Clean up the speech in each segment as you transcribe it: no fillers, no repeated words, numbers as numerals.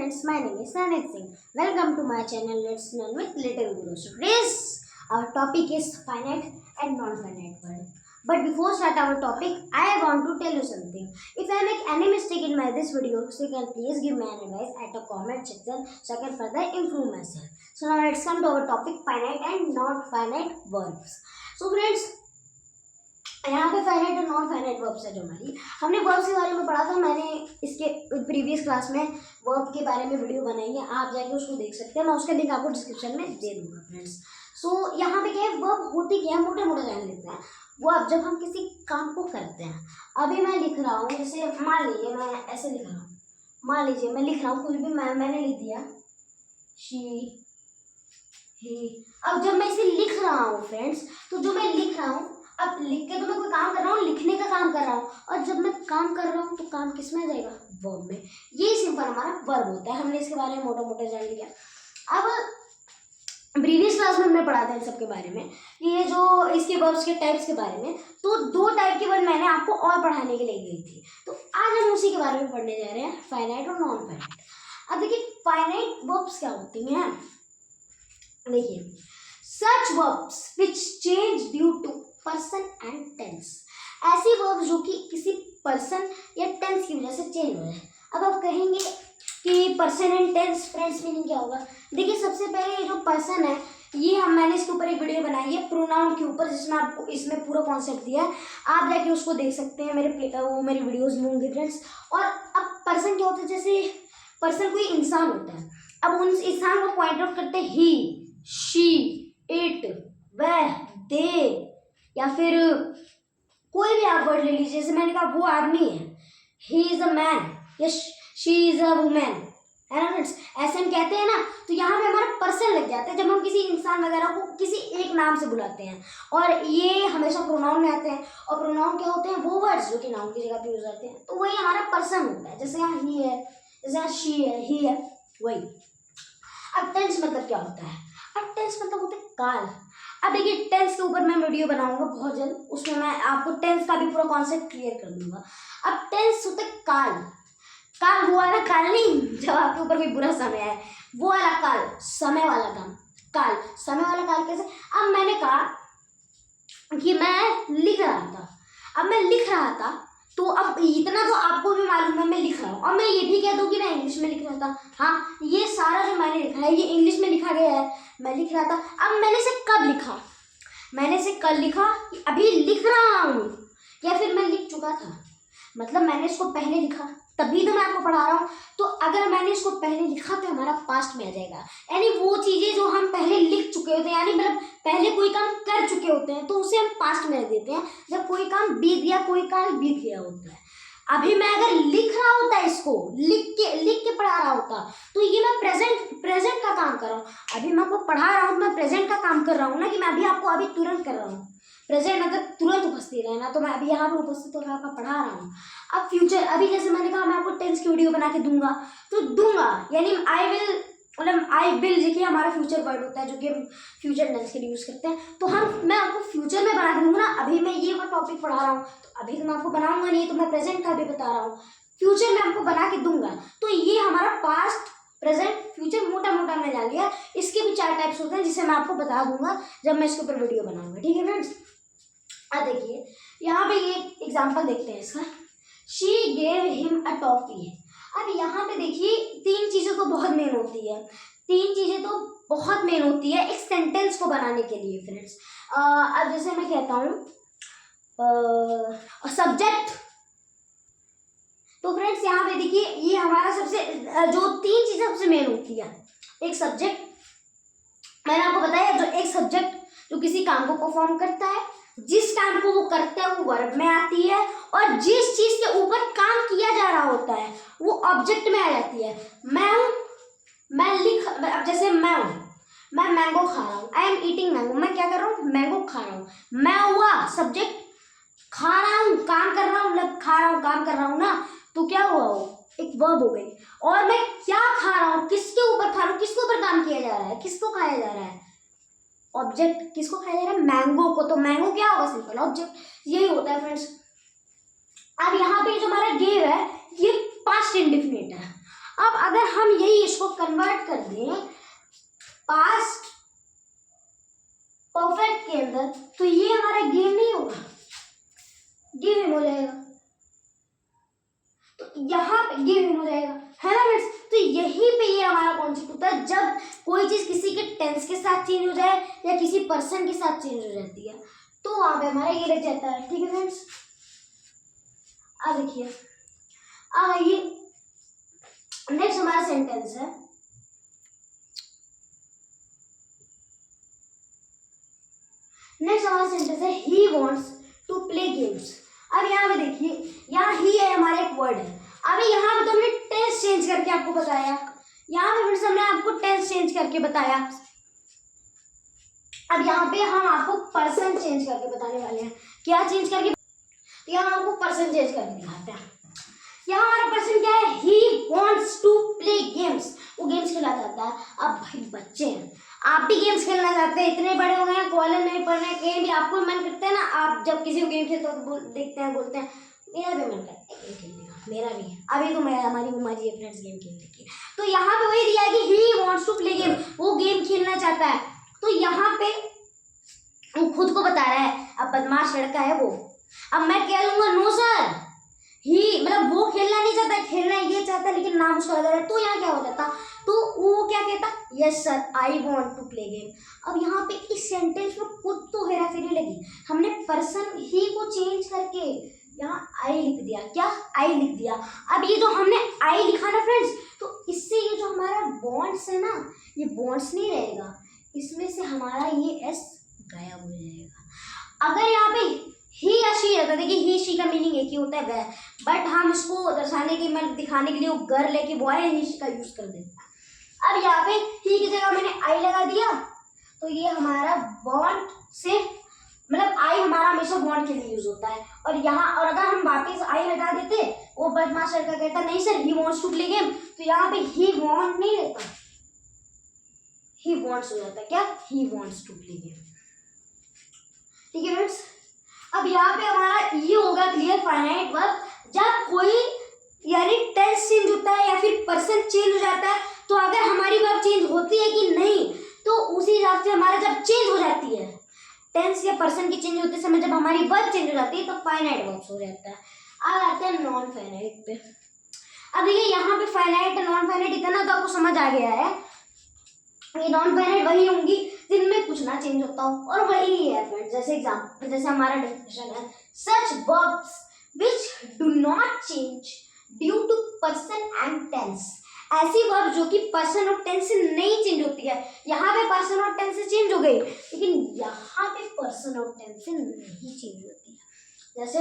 friends, my name is Sanit Singh. Welcome to my channel. Let's learn with Little Guru. So today's our topic is finite and non-finite world. But before start our topic, I want to tell you something. If I make any mistake in my this video, so you can please give me an advice at the comment section so I can further improve myself. So now let's come to our topic, finite and non-finite verbs. So friends, यहाँ पे finite और non finite verbs है जो हमारी हमने verbs के बारे में पढ़ा था। मैंने इसके प्रीवियस क्लास में वर्ब के बारे में वीडियो बनाई है, आप जाके उसको देख सकते हैं। मैं उसका लिंक आपको डिस्क्रिप्शन में दे दूंगा फ्रेंड्स। सो यहाँ पे क्या है, वर्ब होती क्या है मोटे मोटे जान लेते हैं। वो अब जब हम किसी काम को करते हैं, अभी मैं लिख रहा हूँ, जैसे मान लीजिए मैं ऐसे लिख रहा हूँ, मान लीजिए मैं लिख रहा हूँ कुछ भी, मैंने लिख दिया शी ही। अब जब मैं इसे लिख रहा हूँ फ्रेंड्स, तो जो मैं लिख रहा हूँ, अब लिख के तो मैं कोई काम कर रहा हूँ, लिखने का काम कर रहा हूँ, और जब मैं काम कर रहा हूँ तो काम किस में आ जाएगा, वर्ब में। ये सिंपल हमारा वर्ब होता है। हमने इसके बारे में मोटा मोटा जान लिया। अब प्रीवियस क्लास में हमने पढ़ा था इन सब के बारे में, ये जो इसके वर्ब्स के टाइप्स के बारे में। तो 2 टाइप के वर्ड मैंने आपको और पढ़ाने के लिए गई थी, तो आज हम उसी के बारे में पढ़ने जा रहे हैं, फाइनाइट और नॉन फाइनाइट। अब देखिए फाइनाइट वर्ब्स क्या होती हैं। देखिए, such verbs which change due to person and tense, ऐसी वर्ब्स जो कि किसी पर्सन या टेंस की वजह से चेंज हो जाए। अब आप कहेंगे कि person and tense friends meaning क्या होगा। देखिए सबसे पहले ये जो पर्सन है, ये मैंने इसके ऊपर एक वीडियो बनाई है प्रोनाउन के ऊपर, जिसमें आपको इसमें पूरा कॉन्सेप्ट दिया है, आप जाके उसको देख सकते हैं। मेरी वीडियोज़ में होंगे फ्रेंड्स। और अब पर्सन क्या होता है, जैसे पर्सन कोई इंसान होता है, अब उन इंसान को पॉइंट आउट करते हैं ही, शी, इट, वह, दे, या फिर कोई भी आप वर्ड ले लीजिए। जैसे मैंने कहा वो आदमी है, ही इज अ मैन, या शी इज अ वुमेन, है ना फ्रेंड्स। ऐसे हम कहते हैं ना, तो यहाँ पे हमारा पर्सन लग जाता है जब हम किसी इंसान वगैरह को किसी एक नाम से बुलाते हैं, और ये हमेशा प्रोनाउन में आते हैं। और प्रोनाउन क्या होते हैं, वो वर्ड्स जो कि नाउन की जगह पे यूज होते हैं, तो वही हमारा पर्सन होता है। जैसे यहाँ ही है, जैसे यहाँ शी है, ही है, वही। अब टेंस मतलब क्या होता है, अब टेंस मतलब होता है काल। अब देखिए टेंस के ऊपर मैं वीडियो बनाऊंगा बहुत जल्द, उसमें मैं आपको टेंस का भी पूरा कॉन्सेप्ट क्लियर कर दूंगा। अब टेंस होता है काल। काल वो वाला काल नहीं जब आपके ऊपर कोई बुरा समय है, वो वाला काल, समय वाला काम, काल, समय वाला काल कैसे। अब मैंने कहा कि मैं लिख रहा था, अब मैं लिख रहा था, तो अब इतना तो आपको भी मालूम है मैं लिख रहा हूँ। और मैं ये भी कह दूँ कि मैं इंग्लिश में लिख रहा था, हाँ ये सारा जो मैंने लिखा है ये इंग्लिश में लिखा गया है, मैं लिख रहा था। अब मैंने इसे कब लिखा, मैंने इसे कल लिखा, अभी लिख रहा हूँ, या फिर मैं लिख चुका था, मतलब मैंने इसको पहले लिखा तभी तो मैं आपको पढ़ा रहा हूँ। तो अगर मैंने इसको पहले लिखा तो हमारा पास्ट में आ जाएगा, यानी वो चीज़ें जो हम पहले लिख चुके होते हैं, यानी मतलब पहले कोई काम कर चुके होते हैं, तो उसे हम पास्ट में रख देते हैं। जब कोई काम बीत गया, कोई काम बीत गया होता है। अभी मैं अगर लिख रहा होता, इसको लिख के पढ़ा रहा होता, तो ये मैं प्रेजेंट का काम कर रहा हूँ। अभी मैं आपको पढ़ा रहा हूँ, मैं प्रेजेंट का काम कर रहा हूँ ना, कि मैं अभी आपको अभी तुरंत कर रहा हूँ। प्रेजेंट मतलब तुरंत उपस्थित रहना, तो मैं अभी यहाँ पे उपस्थित होकर आपका पढ़ा रहा हूँ। अब फ्यूचर, अभी जैसे मैंने कहा मैं आपको टेंस की वीडियो बना के दूंगा, तो दूंगा यानी आई विल, मतलब आई विल देखिए हमारा फ्यूचर वर्ड होता है जो कि हम फ्यूचर टेंस के लिए यूज़ करते हैं। तो मैं आपको फ्यूचर में बना के दूंगा ना, अभी मैं ये टॉपिक पढ़ा रहा हूँ, तो अभी तो मैं आपको बनाऊंगा नहीं, तो मैं प्रेजेंट का भी बता रहा हूँ, फ्यूचर में आपको बना के दूंगा। तो ये हमारा पास्ट, प्रेजेंट, फ्यूचर मोटा मोटा मैं जान लिया। इसके भी 4 टाइप्स होते हैं, जिसे मैं आपको बता दूंगा जब मैं इसके ऊपर वीडियो बनाऊंगा, ठीक है फ्रेंड्स। अब देखिए यहाँ पे ये एग्जाम्पल देखते हैं इसका, she gave him a toffee. अब यहाँ पे देखिए 3 चीज़ें तो बहुत मेन होती है, 3 चीज़ें तो बहुत मेन होती है एक सेंटेंस को बनाने के लिए फ्रेंड्स। अब जैसे मैं कहता हूँ सब्जेक्ट, तो फ्रेंड्स यहाँ पे देखिए ये हमारा सबसे जो 3 चीज़ें सबसे मेन होती है, एक सब्जेक्ट, मैंने आपको बताया जो एक सब्जेक्ट जो किसी काम को परफॉर्म करता है, जिस काम को वो करता है वो वर्ब में आती है, और जिस चीज के ऊपर काम किया जा रहा होता है वो ऑब्जेक्ट में आ जाती है। मैं हूँ, मैं लिख, अब जैसे मैं हूँ, मैं मैंगो खा रहा हूँ, आई एम ईटिंग मैंगो, मैं क्या कर रहा हूँ, मैंगो खा रहा हूँ। मैं हुआ सब्जेक्ट, खा रहा हूँ, काम कर रहा हूँ, मतलब खा रहा हूँ, काम कर रहा हूँ ना, तो क्या हुआ, वो एक वर्ब हो गई। और मैं क्या खा रहा हूँ, किसके ऊपर खा रहा हूँ, किसके ऊपर काम किया जा रहा है, किसको खाया जा रहा है, ऑब्जेक्ट, किसको खाया जा रहा है, मैंगो को। तो मैंगो क्या होगा, सिंपल ऑब्जेक्ट, यही होता है फ्रेंड्स। अब यहाँ पे जो हमारा गेव है ये पास्ट इंडेफिनिट है। अब अगर हम यही इसको कन्वर्ट कर दें पास्ट परफेक्ट के अंदर, तो ये हमारा गेम नहीं होगा, गेम हो जाएगा। तो यहाँ पे गेम हो जाएगा, है ना फ्रेंड्स। तो यहीं पे ये हमारा कॉन्सेप्ट होता है, जब कोई चीज किसी के टेंस के साथ चेंज हो जाए या किसी पर्सन के साथ चेंज हो जाती है, तो वहां पे हमारा ये लग जाता है। ठीक है फ्रेंड्स, अब देखिए, अब ये नेक्स्ट हमारा सेंटेंस है, he wants to play games. अब यहाँ पे देखिए, यहाँ ही है हमारा एक वर्ड है। अभी यहाँ पे तो हमने टेंस चेंज करके आपको बताया, यहाँ पे फिर से हमने आपको टेंस चेंज करके बताया। अब यहाँ पे हम आपको पर्सन चेंज करके बताने वाले हैं। क्या चेंज करके? यहाँ आपको पर्सन चेंज करके दिखाते हैं। यहाँ हमारा पर्सन क्या है? He wants to play games, वो गेम्स खेलना चाहता है। अब भाई बच्चे हैं, आप भी गेम्स खेलना चाहते हैं, इतने बड़े हो गए हैं, कॉलेज में पढ़ रहे हैं, कहीं भी आपको मन करता है ना, आप जब किसी को गेम खेलते हो तो देखते हैं, बोलते हैं मेरा भी मन करता है गेम खेलने का, मेरा भी है। अभी तो मैं हमारी मम्मा जी फ्रेंड्स गेम खेलने की, तो यहाँ पे वही दिया है कि he wants to play game, वो गेम खेलना चाहता है। तो यहाँ पे वो खुद को बता रहा है, अब बदमाश लड़का है वो। अब मैं कह लूंगा नो सर, ही मतलब वो खेलना नहीं चाहता, खेलना ये चाहता है, लेकिन नाम उसका अलग है। तो यहाँ क्या हो जाता? तो वो क्या कहता? Yes sir I want to play game. अब यहाँ पे इस सेंटेंस में खुद तो हेरा फेरी लगी, हमने पर्सन ही को चेंज करके यहाँ आई लिख दिया। क्या? आई लिख दिया। अब ये जो हमने आई लिखा ना फ्रेंड्स, तो इससे ये जो हमारा बॉन्ड्स है ना, ये बॉन्ड्स नहीं रहेगा, इसमें से हमारा ये एस गायब हो जाएगा। अगर यहाँ पे ही या शी रहता, देखिए ही शी का मीनिंग एक ही होता है वह, बट हम इसको दर्शाने के मतलब दिखाने के लिए वो घर लेके वो है ही शी का यूज कर देते हैं। अब यहाँ पे ही की जगह मैंने आई लगा दिया, तो ये हमारा बॉन्ड से मतलब आई हमारा हमेशा बॉन्ड के लिए यूज होता है। और यहाँ और अगर हम वापस आई हटा देते, वो बदमाश लड़का कहता नहीं sir he wants to play game, तो यहाँ पे ही वॉन्ट नहीं रहता, ही वॉन्ट्स हो जाता है। क्या? He wants to play game. ठीक है फ्रेंड्स, अब यहाँ पे हमारा ये होगा क्लियर फाइनाइट वर्ब, जब कोई यानी टेंस चेंज होता है या फिर पर्सन चेंज हो जाता है, तो अगर हमारी वर्ब चेंज होती है कि नहीं, तो उसी हिसाब से हमारा जब चेंज हो जाती है टेंस या पर्सन की चेंज होते समय, जब हमारी वर्ब चेंज हो जाती है तो फाइनाइट वर्ब्स हो जाता है। अब आते हैं नॉन फाइनाइट पे। अब देखिए यहाँ पे फाइनाइट नॉन फाइनाइट इतना तो आपको समझ आ गया है, ये नॉन फाइनाइट वही होंगी जिनमें कुछ ना चेंज होता हो, और वही है फ्रेंड्स। जैसे एग्जांपल, जैसे हमारा डेफिनेशन है such verbs which do not change due to person and tense, ऐसी वर्ब जो कि पर्सन और टेंस से नहीं चेंज होती है। यहाँ पे पर्सन और टेंस से चेंज हो गई, लेकिन यहाँ पे पर्सन और टेंस से नहीं चेंज होती है। जैसे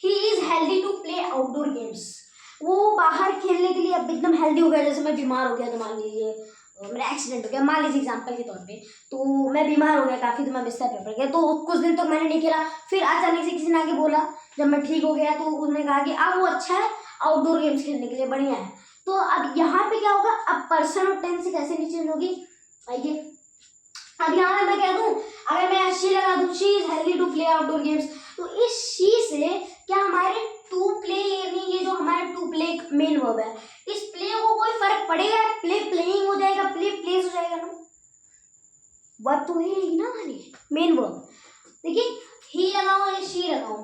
he is healthy to play outdoor games, वो बाहर खेलने के लिए अब एकदम हेल्दी हो गया। जैसे मैं बीमार हो गया, तो मान लीजिए मेरा एक्सीडेंट हो गया, मान लीजिए एग्जाम्पल के तौर पे, तो मैं बीमार हो गया काफ़ी, तो मैं बिस्तर पे पड़ गया, तो कुछ दिन तक मैंने नहीं खेला। फिर अचानक से किसी ने आके बोला, जब मैं ठीक हो गया, तो उसने कहा कि अब वो अच्छा है आउटडोर गेम्स खेलने के लिए, बढ़िया है। तो अब यहाँ पे क्या होगा? अब पर्सन और टेंस से कैसे नहीं चेंज होगी? आइए, अब यहाँ मैं कह दूँ, अगर मैं शी लगा दूँ, she is healthy to play outdoor games, तो इस शी से क्या हमारे टू प्ले, यानी ये जो हमारा टू प्ले मेन वर्ब है, इस प्ले को कोई फर्क पड़ेगा? प्ले प्लेइंग हो जाएगा, प्ले प्लेस हो जाएगा ना, वर्ब तो वही रहेगी ना हमारी मेन वर्ब। देखिए ही लगाओ या शी लगाओ,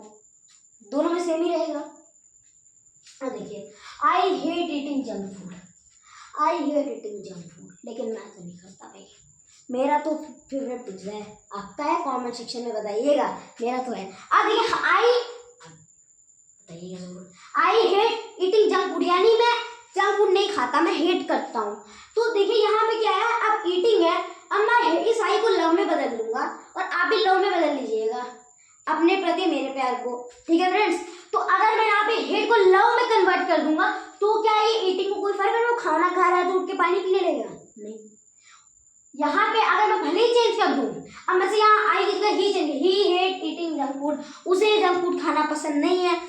दोनों में सेम ही रहेगा। देखिए I hate eating junk food, I hate eating junk food, लेकिन मैं तो नहीं करता भाई, मेरा तो फेवरेट पिज्जा है। आपका है? कमेंट सेक्शन में बताइएगा, मेरा तो है। अब देखिए आई बताइएगा जरूर, I hate eating junk food, यानी मैं जंक फूड नहीं खाता, मैं हेट करता हूँ। तो देखिए यहाँ पे क्या है, अब ईटिंग है, अब मैं इस आई को लव में बदल दूंगा, और आप भी लव में बदल लीजिएगा अपने प्रति मेरे प्यार को। ठीक है फ्रेंड्स, तो अगर मैं यहाँ पे हेट को लव में कन्वर्ट कर दूंगा, तो क्या ये ईटिंग को कोई फर्क है? वो खाना खा रहा है तो उठ के पानी पीने लगेगा? नहीं। यहाँ पे अगर मैं भले ही चेंज कर दूँ, अब मैं से यहाँ आई की जगह ही चेंज, ही हेट ईटिंग जंक फूड, उसे जंक फूड खाना पसंद नहीं है,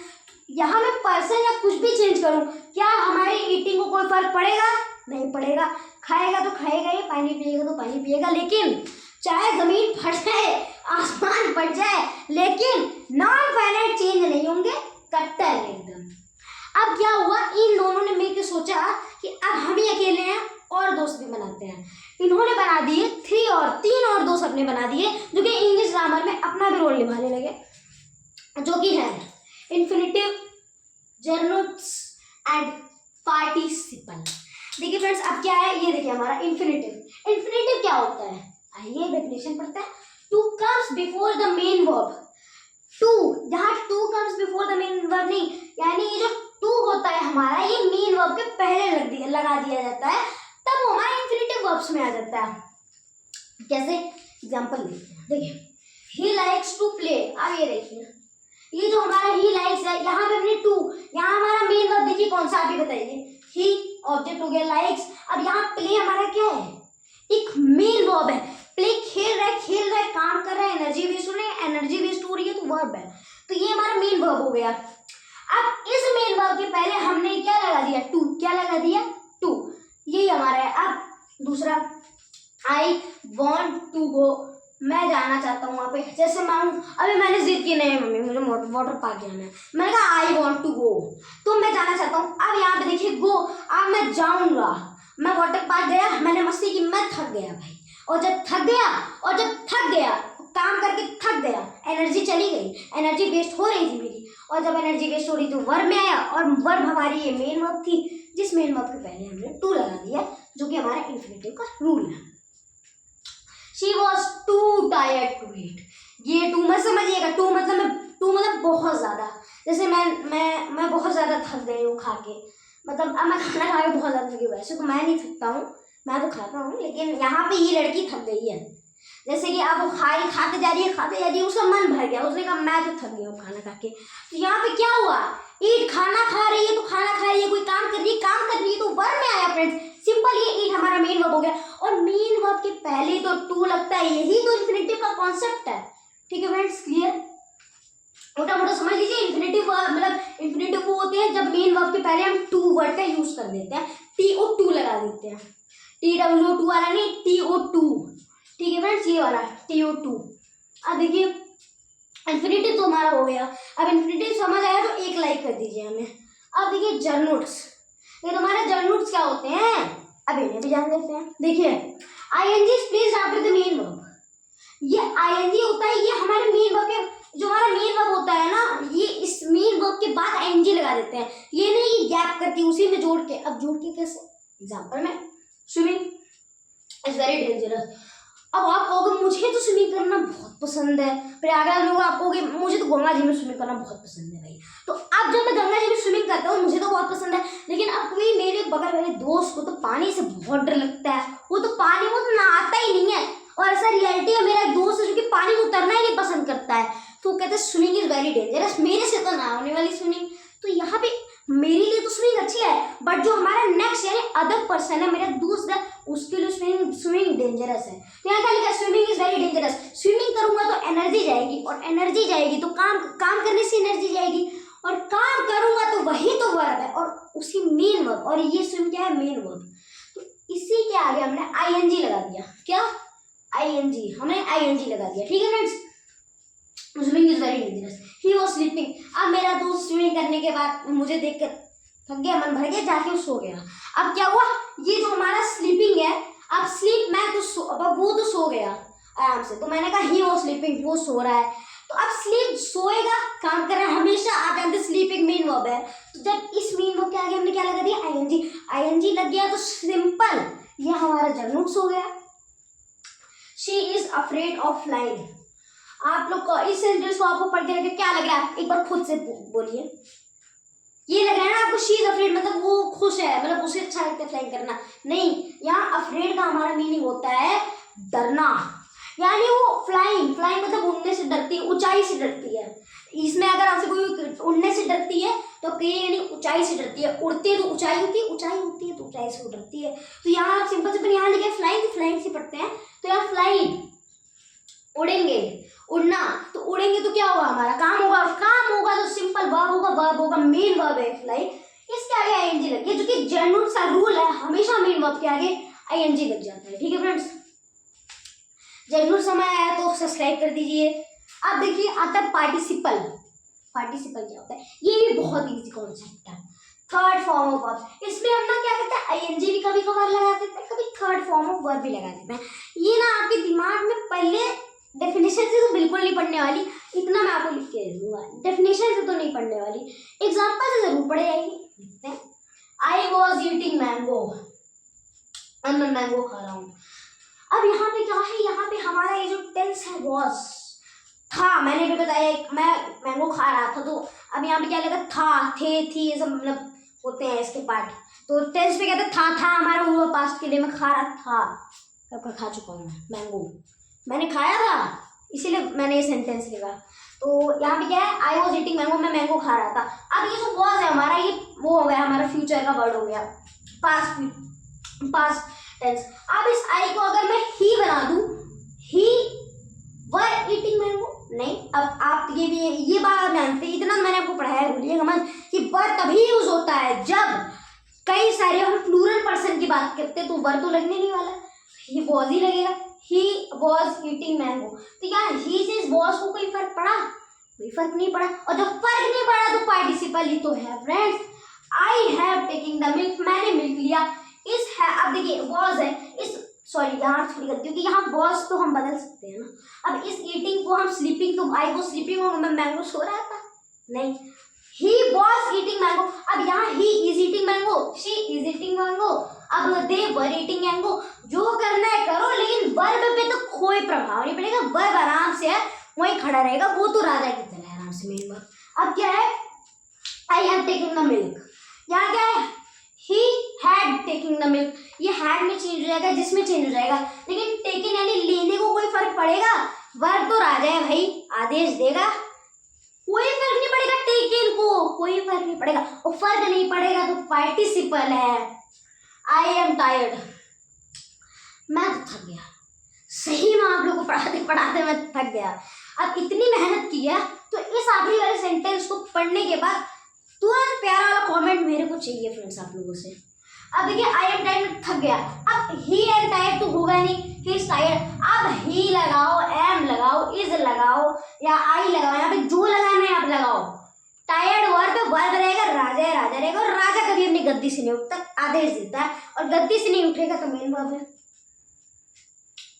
यहाँ मैं पर्सन या कुछ भी चेंज करूँ, क्या हमारी ईटिंग को कोई फर्क पड़ेगा? नहीं पड़ेगा। खाएगा तो खाएगा ही, पानी पिएगा तो पानी पिएगा, लेकिन चाहे जमीन फट जाए, आसमान फट जाए, लेकिन नॉन फाइनाइट चेंज नहीं होंगे, कट्टर एकदम। अब क्या हुआ, इन दोनों ने मिलकर सोचा कि अब हम ही अकेले हैं और दोस्त भी बनाते हैं। इन्होंने बना दिए 3 और दोस्त अपने बना दिए, जो कि इंग्लिश ग्रामर में अपना भी रोल निभाने लगे, जो कि है इन्फिनेटिव, जर्नल्स एंड पार्टिसिपल। देखिए फ्रेंड्स, अब क्या है, ये देखिए हमारा इन्फिनेटिव। इन्फिनेटिव क्या होता है, आइए डेफिनेशन पढ़ते हैं। To comes before the main verb. To, जहाँ to comes before the main verb नहीं, यानी ये जो टू होता है हमारा, ये मेन वर्ब के पहले लगा दिया जाता है, तब वो हमारा इन्फिनेटिव वर्ब्स में आ जाता है। कैसे, एग्जांपल देखते हैं। देखिए ही लाइक्स टू प्ले। अब ये देखिए, ये जो हमारा ही लाइक्स है, यहाँ पे हमने टू, यहाँ हमारा मेन वर्ब देखिए कौन सा, आप ही बताइए। ही ऑब्जेक्ट हो गया, लाइक्स। अब यहाँ प्ले हमारा क्या है, एक मेन वर्ब है। प्ले खेल रहा है, काम कर रहा है, एनर्जी वेस्ट हो रही है, एनर्जी वेस्ट हो रही है, तो वर्ब है, तो ये हमारा मेन वर्ब हो गया। अब इस मेन वर्ब के पहले हमने क्या लगा दिया, टू। क्या लगा दिया, टू, यही हमारा है। अब दूसरा, आई वॉन्ट टू गो, मैं जाना चाहता हूँ वहाँ पे। जैसे मैं हूँ, अभी मैंने जिद की, नहीं मम्मी मुझे वाटर पार्क जाना है, मैंने कहा आई वॉन्ट टू गो, तो मैं जाना चाहता हूँ। अब यहाँ पे देखिए गो, अब मैं जाऊँगा, मैं वाटर पार्क गया, मैंने मस्ती की, मैं थक गया भाई, और जब थक गया काम करके थक गया, एनर्जी चली गई, एनर्जी वेस्ट हो रही थी मेरी, और जब एनर्जी वेस्ट हो रही तो वर्ब में आया, और वर्ब हमारी ये मेन वर्ब थी, जिस मेन वर्ब के पहले हमने टू लगा दिया, जो कि हमारा इन्फिनेटिव का रूल है। She was too tired to eat. ये टू मत समझिएगा, टू मतलब बहुत ज़्यादा, जैसे मैं बहुत ज़्यादा थक गई हूँ खा के, मतलब अब मैं खाना खा के बहुत ज़्यादा थकी हूँ। वैसे तो मैं नहीं थकता हूँ, मैं तो खाता हूँ, लेकिन यहाँ पे ये लड़की थक गई है। जैसे कि आप वो खाते जा रही है, उसका मन भर गया, उसने कहा मैं तो थक गया हूँ खाना खा के। तो यहाँ पे क्या हुआ, ईट, खाना खा रही है तो खाना खा रही है, कोई काम कर रही है तो वर्ब में आया फ्रेंड्स, सिंपल। ये ईट हमारा मेन वर्ब हो गया, और मेन वर्ब के पहले तो टू लगता है, यही तो इन्फिनेटिव का कॉन्सेप्ट है। ठीक है फ्रेंड्स, क्लियर, मोटा मोटा समझ लीजिए। इन्फिनेटिव मतलब इन्फिनेटिव वो होते हैं जब मेन वर्ब के पहले हम टू वर्ड का यूज कर देते हैं, TO2 लगा देते हैं, TWO2 वाला नहीं, TO2। ठीक है फ्रेंड्स, ये वाला TO2। अब देखिए इन्फिनेटिव तो हमारा हो गया। अब इन्फिनेटिव समझ आया तो एक लाइक कर दीजिए हमें। अब देखिए जर्नोट्स, ये तुम्हारे जर्नोट्स क्या होते हैं, अब इन्हें भी जान लेते हैं। देखिए ING is placed after the main verb. ये ING होता है, ये हमारे मेन वर्ब के, जो हमारा मेन वर्ब होता है ना, ये इस मेन वर्ब के बाद ING लगा देते हैं, ये नहीं ये गैप करके उसी में जोड़ के। अब जोड़ के कैसे, एग्जांपल में, स्विमिंग इज वेरी डेंजरस। अब आप कहोगे मुझे तो स्विमिंग करना बहुत पसंद है, प्रयागराज लोग आप कहोगे मुझे तो गंगा जी में स्विमिंग करना बहुत पसंद है भाई। तो अब जब मैं गंगा जी में स्विमिंग करता हूँ मुझे तो बहुत पसंद है, लेकिन अब कोई मेरे बगल वाले दोस्त को तो पानी से बहुत डर लगता है, वो तो नहाता ही नहीं है, और ऐसा रियलिटी है, मेरा एक दोस्त है जो कि पानी में उतरना ही नहीं पसंद करता है, तो वो कहते हैं स्विमिंग इज वेरी डेंजरस, मेरे से तो ना होने वाली स्विमिंग। तो यहाँ पे मेरे लिए तो स्विमिंग अच्छी है, बट जो हमारा नेक्स्ट यानी अदर पर्सन है, मेरा दोस्त है, उसके लिए स्विमिंग डेंजरस है। तो यहाँ क्या लिखा है, swimming is very dangerous. Swimming करूंगा तो एनर्जी जाएगी, और एनर्जी जाएगी तो काम करने से एनर्जी जाएगी, और काम करूंगा तो वही तो वर्ब है, और उसी मेन वर्ब, और ये स्विम क्या है, मेन वर्ब। तो इसी के आगे हमने ING लगा दिया। क्या, ING, हमने ING लगा दिया। ठीक है friends, swimming is very dangerous, he was sleeping. अब मेरा दोस्त स्विमिंग करने के बाद मुझे देखकर थक गया, मन भर गया, जाके वो सो गया। अब क्या हुआ, ये जो हमारा स्लीपिंग है, अब स्लीप, मैं तो अब वो तो सो गया आराम से, तो मैंने कहा ही वाज स्लीपिंग, वो सो रहा है। तो अब स्लीप, सोएगा, काम कर रहा है, हमेशा आप जानते स्लीपिंग मेन वर्ब है, तो जब इस मेन वर्ब के आगे हमने क्या लगा दिया, ING लग गया, तो सिंपल ये हमारा जर्नूट्स हो गया। She is afraid of flying. आप लोग को इस सेंटेंस को आपको पढ़ के क्या लग रहा है, एक बार खुद से बोलिए। ये लग रहा है ना आपको, शी इज अफ्रेड मतलब वो खुश है, मतलब उसे अच्छा लगता है फ्लाइंग करना, नहीं, यहाँ अफ्रेड का हमारा मीनिंग होता है डरना, यानी वो फ्लाइंग मतलब उड़ने से डरती है, ऊंचाई से डरती है। इसमें अगर आपसे कोई उड़ने से डरती है तो कहीं ऊंचाई से डरती है, उड़ती है तो ऊंचाई होती है, ऊंचाई होती है तो ऊंचाई से डरती है। तो यहाँ आप सिंपल यहाँ लिखे फ्लाइंग से पढ़ते हैं, तो यहाँ फ्लाइंग, उड़ेंगे, उड़ना, तो उड़ेंगे तो क्या होगा, हमारा काम होगा तो सिंपल वर्ब होगा, मेन वर्ब है फ्लाई, इसके आगे ING लग गया, जो कि जर्नल सा रूल है, हमेशा मेन वर्ब के आगे ING लग जाता है। ठीक है फ्रेंड्स, जर्नल समय आया तो सब्सक्राइब कर दीजिए। अब देखिए आता है पार्टिसिपल क्या होता है, ये भी बहुत इजी कॉन्सेप्ट है। Third form of verb. इसमें हम ना क्या करते हैं, आईएनजी भी कभी कभार लगा देते हैं, कभी थर्ड फॉर्म ऑफ वर्ब भी लगा देते हैं। ये ना आपके दिमाग में पहले डेफिनेशन से तो बिल्कुल नहीं पढ़ने वाली, इतना मैं आपको लिख के दे दूंगा, डेफिनेशन से तो नहीं पढ़ने वाली, एग्जाम्पल से जरूर पढ़े जाएगी। लिखते हैं, आई वॉज ईटिंग मैंगो, मैं मैंगो खा रहा हूँ। अब यहाँ पे क्या है, यहाँ पे हमारा ये जो टेंस है वॉज, था, मैंने भी बताया मैं मैंगो खा रहा था, तो अब यहाँ पे क्या लगा, था, थे, थी, ये सब मतलब होते हैं इसके पार्ट। तो टेंस पे कहते हैं था हमारा हुआ पास्ट के लिए, मैं खा रहा था, कब खा चुका हूँ मैंगो, मैंने खाया था, इसीलिए मैंने ये सेंटेंस लिखा। तो यहाँ पे क्या है, आई वॉज ईटिंग मैंगो, मैं मैंगो खा रहा था। अब ये जो वॉज है हमारा, ये वो हो गया हमारा फ्यूचर का वर्ड हो गया, पास्ट टेंस। अब इस आई को अगर मैं ही बना दूं, ही वर ईटिंग मैंगो, नहीं, अब आप ये बात जानते हैं, इतना मैंने आपको पढ़ाया, भूलिएगा मत कि वर तभी यूज होता है जब कई सारे हम प्लूरल पर्सन की बात करते हैं, तो वर तो लगने नहीं वाला, ही वॉज ही लगेगा, ही वॉज ईटिंग मैंगो। तो यार ही से इस वॉज को कोई फर्क पड़ा, कोई फर्क नहीं पड़ा, और जब फर्क नहीं पड़ा तो पार्टिसिपल ही तो है friends. I have taking the milk, मैंने मिल्क लिया, इस है, अब देखिए वॉज है, इस सॉरी यहाँ थोड़ी गलती, क्योंकि यहाँ वॉज तो हम बदल सकते हैं ना। अब इस ईटिंग को हम स्लीपिंग, तो आई वो स्लीपिंग हो, मैं मैंगो सो रहा था, नहीं, ही वॉज ईटिंग मैंगो। अब यहाँ he is eating mango, she is eating mango, अब दे वर ईटिंग मैंगो, जो करना है करो, लेकिन वर्ब पे तो कोई प्रभाव नहीं पड़ेगा, वर्ब आराम से है वहीं खड़ा रहेगा, वो तो राजा की तरह आराम से मेन वर्ब। अब क्या है, I have taking the milk, यहाँ क्या है, he had taking the milk, ये हैड में चेंज हो जाएगा, जिसमें चेंज हो जाएगा, लेकिन टेकिंग यानी लेने को कोई फर्क पड़ेगा, वर्ब तो राजा है भाई, आदेश देगा, कोई फर्क नहीं पड़ेगा, टेकिंग को कोई फर्क नहीं पड़ेगा, और फर्क नहीं पड़ेगा तो पार्टिसिपल है। आई एम टायर्ड, मैं तो थक गया, सही में आप लोगों को पढ़ाते पढ़ाते मैं थक गया। अब इतनी मेहनत की है, तो इस आखिरी वाले सेंटेंस को पढ़ने के बाद तुरंत प्यारा वाला कमेंट मेरे को चाहिए फ्रेंड्स आप लोगों से। अब देखिए आई एम टायर्ड, थक गया, अब ही एम टायर्ड तो होगा नहीं, ही इज टायर्ड, अब ही लगाओ, एम लगाओ, इज लगाओ या आई लगाओ, यहाँ पे जो लगाना है आप लगाओ, टायर्ड वर्ब रहेगा, राजा रहेगा, और राजा कभी अपनी गद्दी से नहीं उठता, आदेश देता है, और गद्दी से नहीं उठेगा तो मेन वर्ब है।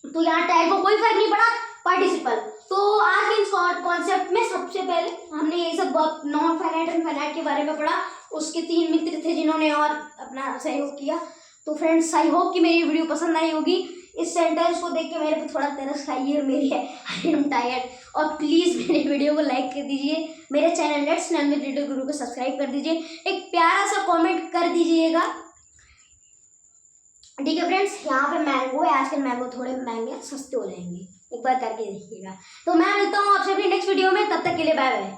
तो यहाँ टायर्ड को कोई फर्क नहीं पड़ा, पार्टिसिपल। तो आज के इस कॉन्सेप्ट में सबसे पहले हमने ये सब नॉन फाइनाइट एंड फाइनाइट के बारे में पढ़ा, उसके 3 मित्र थे जिन्होंने और अपना सहयोग किया। तो फ्रेंड्स आई होप कि मेरी वीडियो पसंद आई होगी, इस सेंटेंस को देख के मेरे पे थोड़ा तरस खाइए, और मेरी है आई एम टायर्ड, और प्लीज़ मेरे वीडियो को लाइक कर दीजिए, मेरे channel let's learn with little गुरु को सब्सक्राइब कर दीजिए, एक प्यारा सा कमेंट कर दीजिएगा, ठीक है फ्रेंड्स। यहाँ पे मैंगो है, आजकल मैंगो थोड़े महंगे सस्ते हो जाएंगे, एक बार करके देखिएगा। तो मैं मिलता हूँ आपसे अपनी नेक्स्ट वीडियो में, तब तक के लिए बाय बाय।